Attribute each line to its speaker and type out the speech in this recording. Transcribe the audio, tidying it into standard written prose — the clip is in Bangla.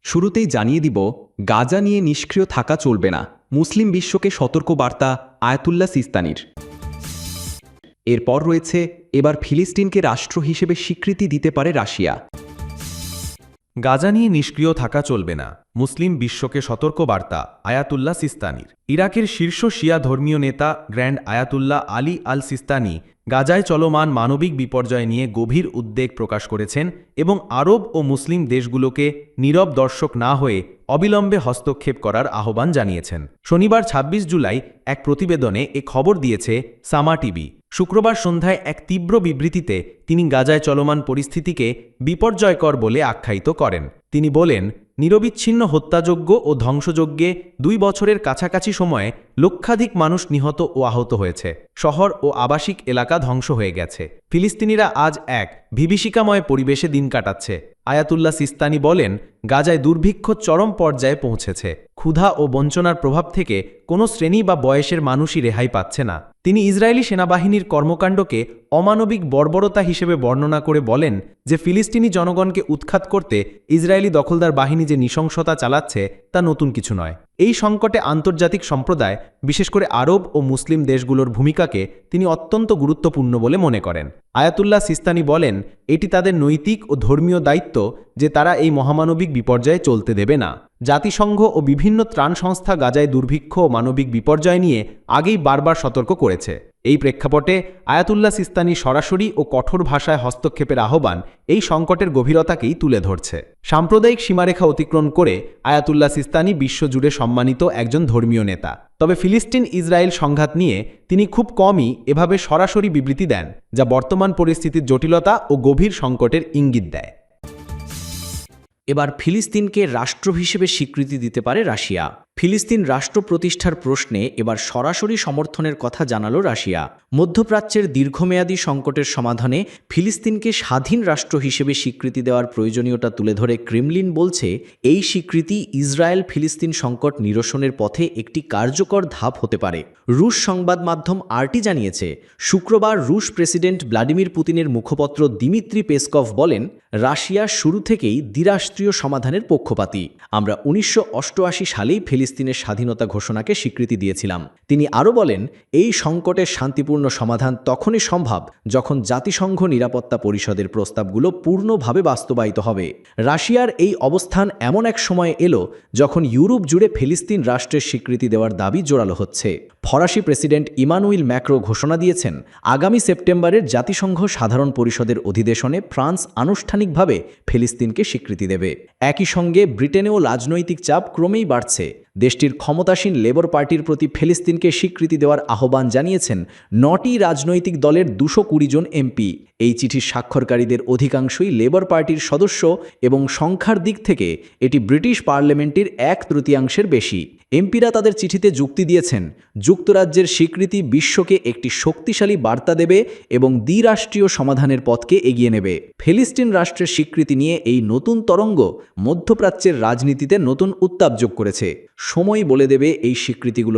Speaker 1: শুরুতেই জানিয়ে দিব, গাজা নিয়ে নিষ্ক্রিয় থাকা চলবে না, মুসলিম বিশ্বকে সতর্ক বার্তা আয়াতুল্লাহ সিস্তানির। এরপর রয়েছে, এবার ফিলিস্তিনকে রাষ্ট্র হিসেবে স্বীকৃতি দিতে পারে রাশিয়া।
Speaker 2: গাজা নিয়ে নিষ্ক্রিয় থাকা চলবে না, মুসলিম বিশ্বকে সতর্ক বার্তা আয়াতুল্লাহ সিস্তানির। ইরাকের শীর্ষ শিয়া ধর্মীয় নেতা গ্র্যান্ড আয়াতুল্লাহ আলী আল সিস্তানি গাজায় চলমান মানবিক বিপর্যয় নিয়ে গভীর উদ্বেগ প্রকাশ করেছেন এবং আরব ও মুসলিম দেশগুলোকে নীরব দর্শক না হয়ে অবিলম্বে হস্তক্ষেপ করার আহ্বান জানিয়েছেন। শনিবার ২৬ জুলাই এক প্রতিবেদনে এ খবর দিয়েছে সামা টিভি। শুক্রবার সন্ধ্যায় এক তীব্র বিবৃতিতে তিনি গাজায় চলমান পরিস্থিতিকে বিপর্যয়কর বলে আখ্যায়িত করেন। তিনি বলেন, নিরবিচ্ছিন্ন হত্যাযজ্ঞ ও ধ্বংসযজ্ঞে ২ বছরের কাছাকাছি সময়ে লক্ষাধিক মানুষ নিহত ও আহত হয়েছে। শহর ও আবাসিক এলাকা ধ্বংস হয়ে গেছে। ফিলিস্তিনিরা আজ এক বিভীষিকাময় পরিবেশে দিন কাটাচ্ছে। আয়াতুল্লাহ সিস্তানি বলেন, গাজায় দুর্ভিক্ষ চরম পর্যায়ে পৌঁছেছে। ক্ষুধা ও বঞ্চনার প্রভাব থেকে কোনো শ্রেণী বা বয়সের মানুষই রেহাই পাচ্ছে না। তিনি ইসরায়েলি সেনাবাহিনীর কর্মকাণ্ডকে অমানবিক বর্বরতা হিসেবে বর্ণনা করে বলেন যে ফিলিস্তিনি জনগণকে উৎখাত করতে ইসরায়েলি দখলদার বাহিনী যে নৃশংসতা চালাচ্ছে তা নতুন কিছু নয়। এই সংকটে আন্তর্জাতিক সম্প্রদায়, বিশেষ করে আরব ও মুসলিম দেশগুলোর ভূমিকাকে তিনি অত্যন্ত গুরুত্বপূর্ণ বলে মনে করেন। আয়াতুল্লাহ সিস্তানি বলেন, এটি তাদের নৈতিক ও ধর্মীয় দায়িত্ব যে তারা এই মহামানবিক বিপর্যয়ে চলতে দেবে না। জাতিসংঘ ও বিভিন্ন ত্রাণ সংস্থা গাজায় দুর্ভিক্ষ ও মানবিক বিপর্যয় নিয়ে আগেই বারবার সতর্ক করেছে। এই প্রেক্ষাপটে আয়াতুল্লাহ সিস্তানি সরাসরি ও কঠোর ভাষায় হস্তক্ষেপের আহ্বান এই সংকটের গভীরতাকেই তুলে ধরছে। সাম্প্রদায়িক সীমারেখা অতিক্রম করে আয়াতুল্লাহ সিস্তানি বিশ্বজুড়ে সম্মানিত একজন ধর্মীয় নেতা। তবে ফিলিস্তিন ইসরায়েল সংঘাত নিয়ে তিনি খুব কমই এভাবে সরাসরি বিবৃতি দেন, যা বর্তমান পরিস্থিতির জটিলতা ও গভীর সংকটের ইঙ্গিত দেয়।
Speaker 3: এবার ফিলিস্তিনকে রাষ্ট্র হিসেবে স্বীকৃতি দিতে পারে রাশিয়া। ফিলিস্তিন রাষ্ট্র প্রতিষ্ঠার প্রশ্নে এবার সরাসরি সমর্থনের কথা জানালো রাশিয়া। মধ্যপ্রাচ্যের দীর্ঘমেয়াদী সংকটের সমাধানে ফিলিস্তিনকে স্বাধীন রাষ্ট্র হিসেবে স্বীকৃতি দেওয়ার প্রয়োজনীয়তা তুলে ধরে ক্রেমলিন বলছে, এই স্বীকৃতি ইসরায়েল ফিলিস্তিন সংকট নিরসনের পথে একটি কার্যকর ধাপ হতে পারে। রুশ সংবাদ মাধ্যম আরটি জানিয়েছে, শুক্রবার রুশ প্রেসিডেন্ট ভ্লাদিমির পুতিনের মুখপাত্র দিমিত্রি পেসকভ বলেন, রাশিয়া শুরু থেকেই দ্বিরাষ্ট্রীয় সমাধানের পক্ষপাতী। আমরা ১৯৮৮ সালেই ফিলিস্তিনের স্বাধীনতা ঘোষণাকে স্বীকৃতি দিয়েছিলাম। তিনি আরও বলেন, এই সংকটের শান্তিপূর্ণ সমাধান তখনই সম্ভব যখন জাতিসংঘ নিরাপত্তা পরিষদের প্রস্তাবগুলো পূর্ণভাবে বাস্তবায়িত হবে। রাশিয়ার এই অবস্থান এমন এক সময়ে এলো যখন ইউরোপ জুড়ে ফিলিস্তিন রাষ্ট্রের স্বীকৃতি দেওয়ার দাবি জোরালো হচ্ছে। ফরাসি প্রেসিডেন্ট ইমানুয়েল ম্যাক্রো ঘোষণা দিয়েছেন, আগামী সেপ্টেম্বরের জাতিসংঘ সাধারণ পরিষদের অধিবেশনে ফ্রান্স আনুষ্ঠানিকভাবে ফিলিস্তিনকে স্বীকৃতি দেবে। একই সঙ্গে ব্রিটেনেও রাজনৈতিক চাপ ক্রমেই বাড়ছে। দেশটির ক্ষমতাসীন লেবার পার্টির প্রতি ফিলিস্তিনকে স্বীকৃতি দেওয়ার আহ্বান জানিয়েছেন ৯টি রাজনৈতিক দলের ২২০ জন এমপি। এই চিঠির স্বাক্ষরকারীদের অধিকাংশই লেবার পার্টির সদস্য এবং সংখ্যার দিক থেকে এটি ব্রিটিশ পার্লামেন্টের ১/৩ বেশি। এমপিরা তাদের চিঠিতে যুক্তি দিয়েছেন, যুক্তরাজ্যের স্বীকৃতি বিশ্বকে একটি শক্তিশালী বার্তা দেবে এবং দ্বিরাষ্ট্রীয় সমাধানের পথকে এগিয়ে নেবে। ফিলিস্তিন রাষ্ট্রের স্বীকৃতি নিয়ে এই নতুন তরঙ্গ মধ্যপ্রাচ্যের রাজনীতিতে নতুন উত্তাপ যোগ করেছে। সময় বলে দেবে এই স্বীকৃতিগুলো